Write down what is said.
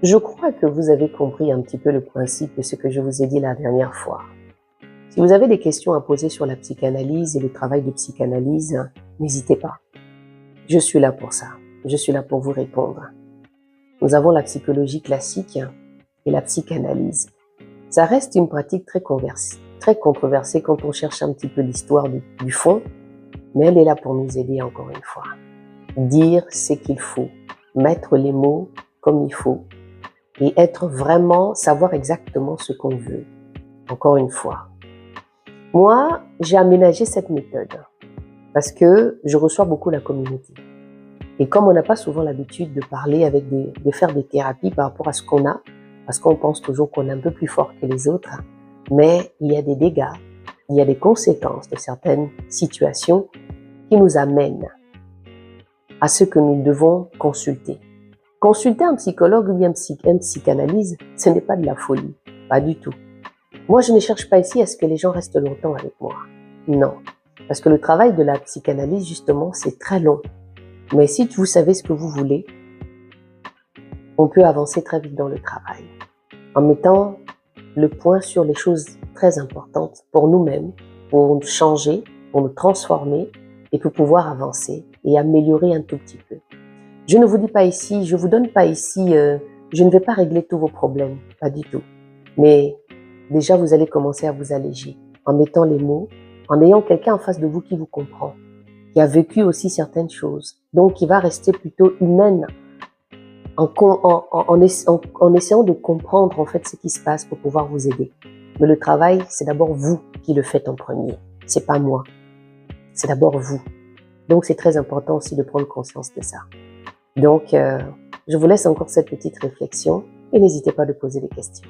Je crois que vous avez compris un petit peu le principe de ce que je vous ai dit la dernière fois. Si vous avez des questions à poser sur la psychanalyse et le travail de psychanalyse, n'hésitez pas. Je suis là pour ça. Je suis là pour vous répondre. Nous avons la psychologie classique et la psychanalyse. Ça reste une pratique très controversée quand on cherche un petit peu l'histoire du fond, mais elle est là pour nous aider encore une fois. Dire ce qu'il faut, mettre les mots comme il faut et savoir exactement ce qu'on veut. Encore une fois. Moi, j'ai aménagé cette méthode parce que je reçois beaucoup la communauté. Et comme on n'a pas souvent l'habitude de parler de faire des thérapies par rapport à ce qu'on a, parce qu'on pense toujours qu'on est un peu plus fort que les autres, mais il y a des dégâts, il y a des conséquences de certaines situations qui nous amènent à ce que nous devons consulter. Consulter un psychologue ou bien un psychanalyse, ce n'est pas de la folie, pas du tout. Moi, je ne cherche pas ici à ce que les gens restent longtemps avec moi. Non, parce que le travail de la psychanalyse, justement, c'est très long. Mais si vous savez ce que vous voulez, on peut avancer très vite dans le travail, en mettant le point sur les choses très importantes pour nous-mêmes, pour nous changer, pour nous transformer et pour pouvoir avancer et améliorer un tout petit peu. Je ne vous dis pas ici, je vous donne pas ici, je ne vais pas régler tous vos problèmes, pas du tout. Mais déjà, vous allez commencer à vous alléger en mettant les mots, en ayant quelqu'un en face de vous qui vous comprend, qui a vécu aussi certaines choses, donc qui va rester plutôt humaine en essayant de comprendre en fait ce qui se passe pour pouvoir vous aider. Mais le travail, c'est d'abord vous qui le faites en premier. C'est pas moi. C'est d'abord vous. Donc, c'est très important aussi de prendre conscience de ça. Donc, je vous laisse encore cette petite réflexion et n'hésitez pas à poser des questions.